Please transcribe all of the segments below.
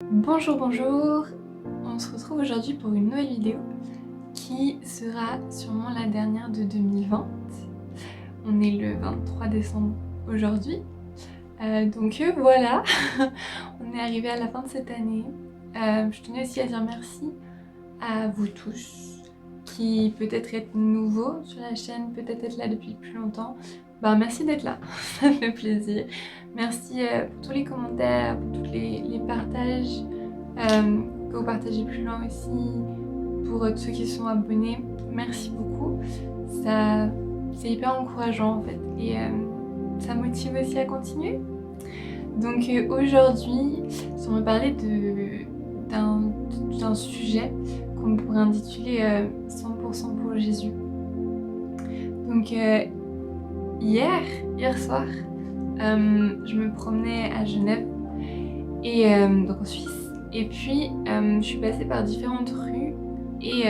Bonjour, bonjour! On se retrouve aujourd'hui pour une nouvelle vidéo qui sera sûrement la dernière de 2020. On est le 23 décembre aujourd'hui. Voilà, on est arrivé à la fin de cette année. Je tenais aussi à dire merci à vous tous qui peut-être êtes nouveaux sur la chaîne, peut-être être là depuis plus longtemps. Merci d'être là, ça fait plaisir. Merci pour tous les commentaires, pour tous les partages que vous partagez plus loin aussi, pour tous ceux qui sont abonnés. Merci beaucoup, ça c'est hyper encourageant en fait et ça motive aussi à continuer. Donc aujourd'hui, on va parler d'un sujet qu'on pourrait intituler 100% pour Jésus. Donc hier soir, je me promenais à Genève, et donc en Suisse, et puis je suis passée par différentes rues, et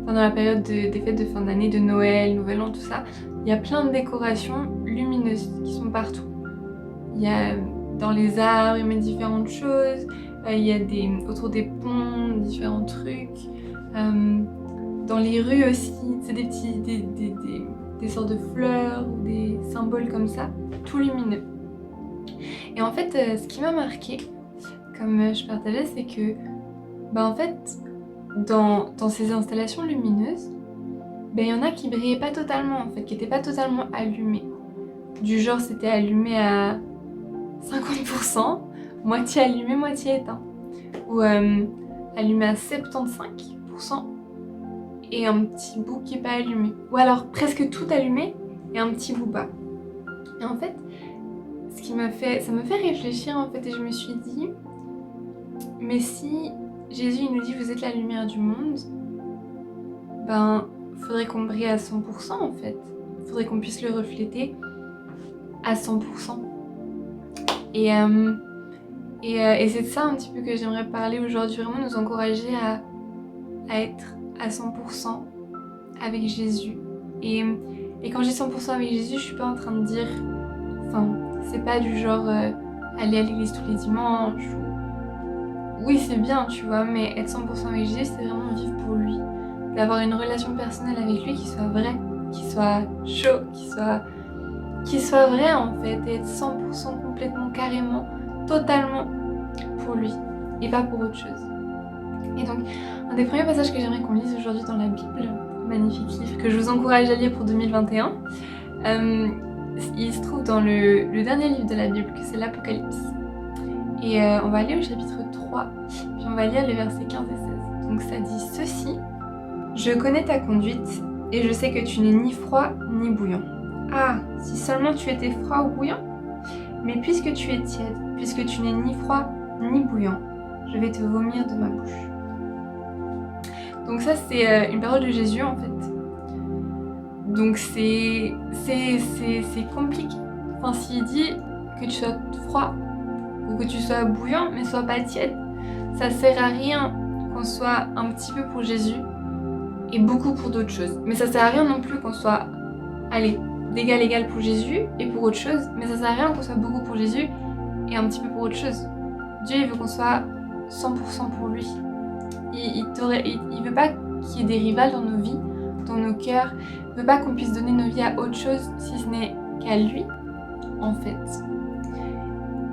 pendant la période des fêtes de fin d'année, de Noël, Nouvel An, tout ça, il y a plein de décorations lumineuses qui sont partout. Il y a dans les arbres, ils mettent différentes choses, il y a autour des ponts, différents trucs, dans les rues aussi, c'est des petits, des sortes de fleurs ou des symboles comme ça, tout lumineux. Et en fait, ce qui m'a marqué, comme je partageais, c'est que, en fait, dans ces installations lumineuses, il y en a qui brillaient pas totalement, en fait, qui étaient pas totalement allumées. Du genre, c'était allumé à 50%, moitié allumé, moitié éteint. Ou allumé à 75% et un petit bout qui est pas allumé. Ou alors presque tout allumé et un petit bout pas. Et en fait, ça me fait réfléchir en fait, et je me suis dit, mais si Jésus il nous dit vous êtes la lumière du monde, faudrait qu'on brille à 100% en fait. Faudrait qu'on puisse le refléter à 100%. Et c'est de ça un petit peu que j'aimerais parler aujourd'hui, vraiment nous encourager à être à 100% avec Jésus. Et quand je dis 100% avec Jésus, je suis pas en train de dire, c'est pas du genre aller à l'église tous les dimanches. Oui, c'est bien, tu vois, mais être 100% avec Jésus, c'est vraiment vivre pour lui. D'avoir une relation personnelle avec lui qui soit vraie, qui soit chaud, qui soit vrai en fait, et être 100% complètement, carrément, totalement pour lui et pas pour autre chose. Et donc, un des premiers passages que j'aimerais qu'on lise aujourd'hui dans la Bible, magnifique livre que je vous encourage à lire pour 2021, il se trouve dans le dernier livre de la Bible, que c'est l'Apocalypse. Et on va aller au chapitre 3, puis on va lire les versets 15 et 16. Donc ça dit ceci: Je connais ta conduite, et je sais que tu n'es ni froid ni bouillant. Ah, si seulement tu étais froid ou bouillant! Mais puisque tu es tiède, puisque tu n'es ni froid ni bouillant, je vais te vomir de ma bouche. Donc ça c'est une parole de Jésus en fait. Donc c'est compliqué. S'il dit que tu sois froid ou que tu sois bouillant, mais sois pas tiède, ça sert à rien qu'on soit un petit peu pour Jésus et beaucoup pour d'autres choses. Mais ça sert à rien non plus qu'on soit, d'égal égal pour Jésus et pour autre chose, mais ça sert à rien qu'on soit beaucoup pour Jésus et un petit peu pour autre chose. Dieu il veut qu'on soit 100% pour lui. Il veut pas qu'il y ait des rivales dans nos vies, dans nos cœurs. Il veut pas qu'on puisse donner nos vies à autre chose si ce n'est qu'à lui, en fait.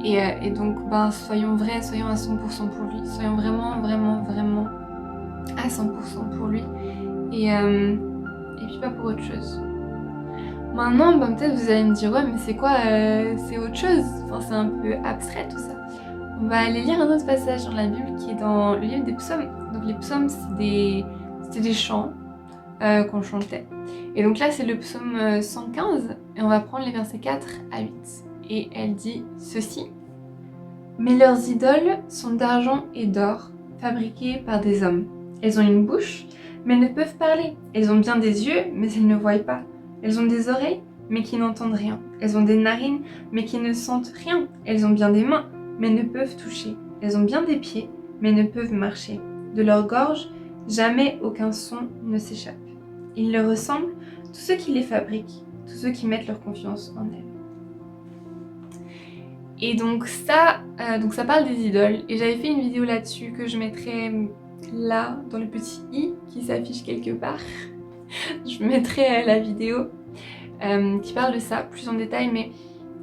Et donc, soyons vrais, soyons à 100% pour lui. Soyons vraiment, vraiment, vraiment à 100% pour lui. Et puis pas pour autre chose. Maintenant, peut-être vous allez me dire, ouais, mais c'est quoi, c'est autre chose. C'est un peu abstrait tout ça. On va aller lire un autre passage dans la Bible qui est dans le livre des psaumes. Donc les psaumes, c'était des chants qu'on chantait. Et donc là, c'est le psaume 115, et on va prendre les versets 4 à 8. Et elle dit ceci: Mais leurs idoles sont d'argent et d'or, fabriquées par des hommes. Elles ont une bouche, mais ne peuvent parler. Elles ont bien des yeux, mais elles ne voient pas. Elles ont des oreilles, mais qui n'entendent rien. Elles ont des narines, mais qui ne sentent rien. Elles ont bien des mains, mais ne peuvent toucher. Elles ont bien des pieds, mais ne peuvent marcher. De leur gorge, jamais aucun son ne s'échappe. Ils leur ressemblent, tous ceux qui les fabriquent, tous ceux qui mettent leur confiance en elles. Et donc ça parle des idoles. Et j'avais fait une vidéo là-dessus que je mettrai là, dans le petit i qui s'affiche quelque part. Je mettrai la vidéo qui parle de ça plus en détail. Mais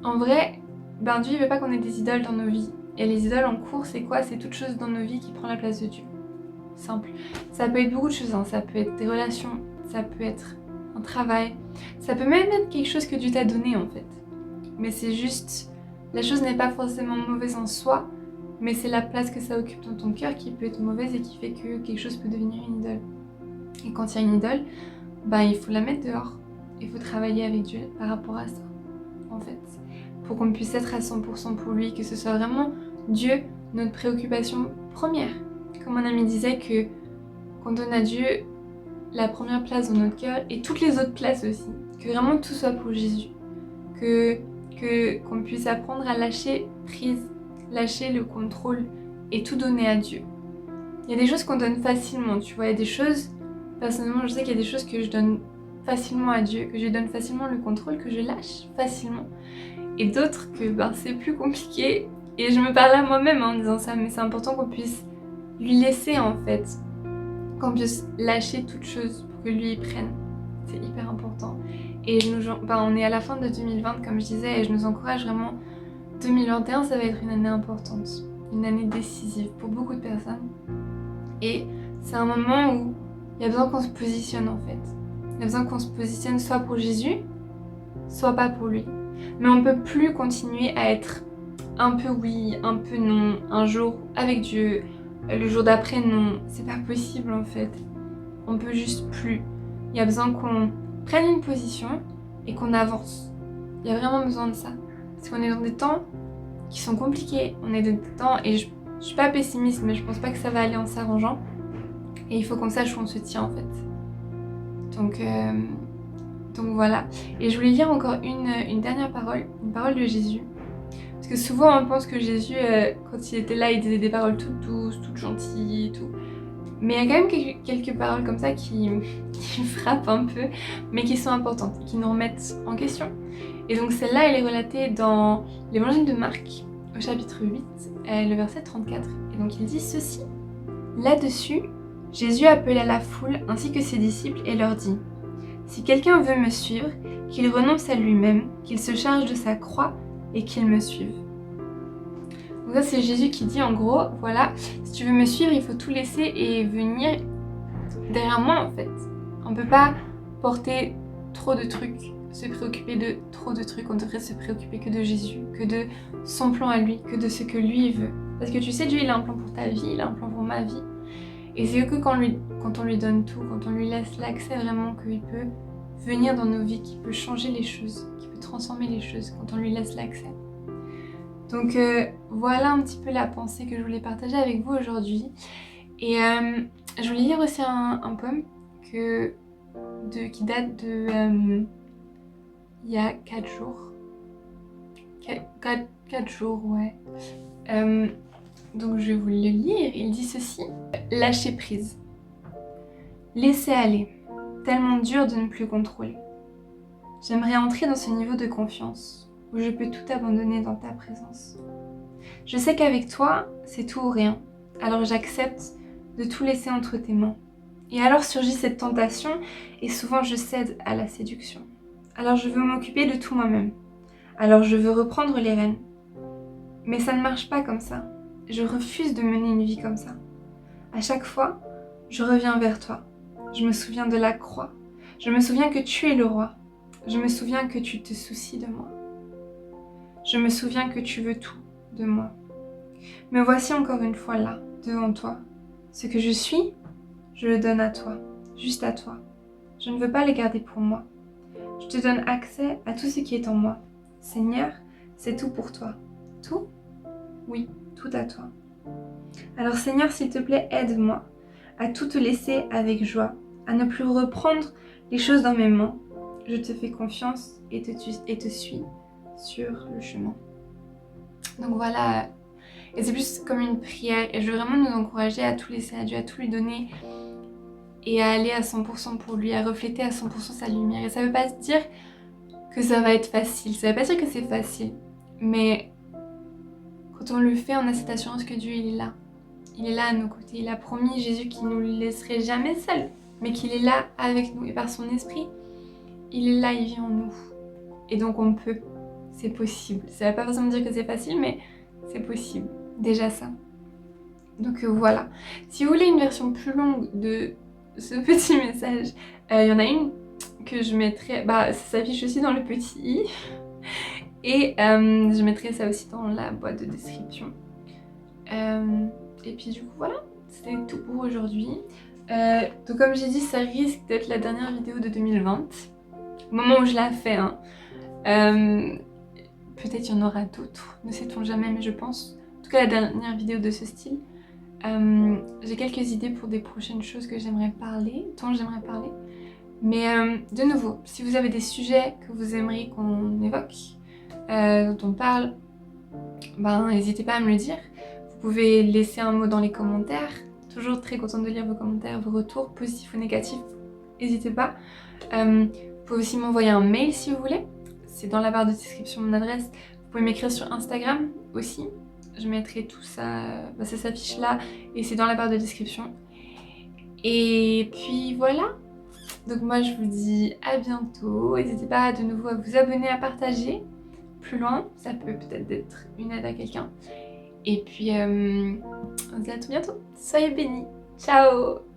en vrai, Dieu il veut pas qu'on ait des idoles dans nos vies. Et les idoles en cours, c'est quoi? C'est toute chose dans nos vies qui prend la place de Dieu. Simple. Ça peut être beaucoup de choses, hein. Ça peut être des relations, ça peut être un travail, ça peut même être quelque chose que Dieu t'a donné en fait. Mais c'est juste, la chose n'est pas forcément mauvaise en soi, mais c'est la place que ça occupe dans ton cœur qui peut être mauvaise et qui fait que quelque chose peut devenir une idole. Et quand il y a une idole, il faut la mettre dehors. Il faut travailler avec Dieu par rapport à ça, en fait. Pour qu'on puisse être à 100% pour lui, que ce soit vraiment Dieu, notre préoccupation première. Comme mon ami disait que qu'on donne à Dieu la première place dans notre cœur et toutes les autres places aussi. Que vraiment tout soit pour Jésus. Qu'on puisse apprendre à lâcher prise, lâcher le contrôle et tout donner à Dieu. Il y a des choses qu'on donne facilement, tu vois. Il y a des choses, personnellement je sais qu'il y a des choses que je donne facilement à Dieu, que je lui donne facilement le contrôle, que je lâche facilement. Et d'autres que c'est plus compliqué. Et je me parle à moi-même en disant ça, mais c'est important qu'on puisse lui laisser en fait, qu'on puisse lâcher toute chose pour que lui prenne. C'est hyper important. Et on est à la fin de 2020 comme je disais et je nous encourage vraiment. 2021 ça va être une année importante, une année décisive pour beaucoup de personnes. Et c'est un moment où il y a besoin qu'on se positionne en fait. Il y a besoin qu'on se positionne soit pour Jésus, soit pas pour lui. Mais on peut plus continuer à être un peu oui, un peu non, un jour avec Dieu, le jour d'après non, c'est pas possible en fait. On peut juste plus. Il y a besoin qu'on prenne une position et qu'on avance. Il y a vraiment besoin de ça. Parce qu'on est dans des temps qui sont compliqués. On est dans des temps, et je suis pas pessimiste, mais je pense pas que ça va aller en s'arrangeant. Et il faut qu'on sache où on se tient en fait. Donc voilà. Et je voulais lire encore une dernière parole, une parole de Jésus. Parce que souvent on pense que Jésus, quand il était là, il disait des paroles toutes douces, toutes gentilles et tout. Mais il y a quand même quelques paroles comme ça qui frappent un peu, mais qui sont importantes et qui nous remettent en question. Et donc celle-là, elle est relatée dans l'évangile de Marc, au chapitre 8, le verset 34. Et donc il dit ceci. Là-dessus, Jésus appela la foule ainsi que ses disciples et leur dit « Si quelqu'un veut me suivre, qu'il renonce à lui-même, qu'il se charge de sa croix et qu'il me suive. » Donc ça c'est Jésus qui dit en gros, voilà, si tu veux me suivre, il faut tout laisser et venir derrière moi en fait. On peut pas porter trop de trucs, se préoccuper de trop de trucs, on devrait se préoccuper que de Jésus, que de son plan à lui, que de ce que lui veut. Parce que tu sais, Dieu il a un plan pour ta vie, il a un plan pour ma vie. Et c'est que quand on lui donne tout, quand on lui laisse l'accès vraiment qu'il peut venir dans nos vies, qu'il peut changer les choses, qu'il peut transformer les choses, quand on lui laisse l'accès. Donc voilà un petit peu la pensée que je voulais partager avec vous aujourd'hui. Et je voulais lire aussi un poème qui date de il y a 4 jours. 4 jours, ouais. Donc je vais vous le lire. Il dit ceci. Lâcher prise. Laisser aller. Tellement dur de ne plus contrôler. J'aimerais entrer dans ce niveau de confiance où je peux tout abandonner dans ta présence. Je sais qu'avec toi, c'est tout ou rien. Alors j'accepte de tout laisser entre tes mains. Et alors surgit cette tentation et souvent je cède à la séduction. Alors je veux m'occuper de tout moi-même. Alors je veux reprendre les rênes. Mais ça ne marche pas comme ça. Je refuse de mener une vie comme ça. À chaque fois, je reviens vers toi. Je me souviens de la croix. Je me souviens que tu es le roi. Je me souviens que tu te soucies de moi. Je me souviens que tu veux tout de moi. Me voici encore une fois là, devant toi. Ce que je suis, je le donne à toi, juste à toi. Je ne veux pas les garder pour moi. Je te donne accès à tout ce qui est en moi. Seigneur, c'est tout pour toi. Tout? Oui, tout à toi. Alors Seigneur, s'il te plaît, aide-moi à tout te laisser avec joie, à ne plus reprendre les choses dans mes mains. Je te fais confiance et te suis sur le chemin. Donc voilà, et c'est plus comme une prière. Et je veux vraiment nous encourager à tout laisser à Dieu, à tout lui donner et à aller à 100% pour lui, à refléter à 100% sa lumière. Et ça veut pas dire que ça va être facile, ça veut pas dire que c'est facile, mais quand on le fait, on a cette assurance que Dieu, il est là. Il est là à nos côtés. Il a promis, Jésus, qu'il ne nous laisserait jamais seuls, mais qu'il est là avec nous. Et par son esprit, il est là, il vit en nous. Et donc on peut. C'est possible. Ça ne veut pas forcément dire que c'est facile, mais c'est possible. Déjà ça. Donc voilà. Si vous voulez une version plus longue de ce petit message, il y en a une que je mettrai, ça s'affiche aussi dans le petit i, et je mettrai ça aussi dans la boîte de description. Et puis du coup voilà, c'était tout pour aujourd'hui. Donc comme j'ai dit, ça risque d'être la dernière vidéo de 2020, au moment où je la fais, hein. Peut-être il y en aura d'autres, ne sait-on jamais, mais je pense, en tout cas la dernière vidéo de ce style. J'ai quelques idées pour des prochaines choses que j'aimerais parler, dont j'aimerais parler. Mais de nouveau, si vous avez des sujets que vous aimeriez qu'on évoque, dont on parle, n'hésitez pas à me le dire. Vous pouvez laisser un mot dans les commentaires. Toujours très contente de lire vos commentaires, vos retours, positifs ou négatifs. N'hésitez pas. Vous pouvez aussi m'envoyer un mail si vous voulez. C'est dans la barre de description mon adresse. Vous pouvez m'écrire sur Instagram aussi. Je mettrai tout ça, ça s'affiche là et c'est dans la barre de description. Et puis voilà. Donc moi je vous dis à bientôt. N'hésitez pas de nouveau à vous abonner, à partager plus loin. Ça peut peut-être être une aide à quelqu'un. Et puis on se dit à tout bientôt. Soyez bénis. Ciao.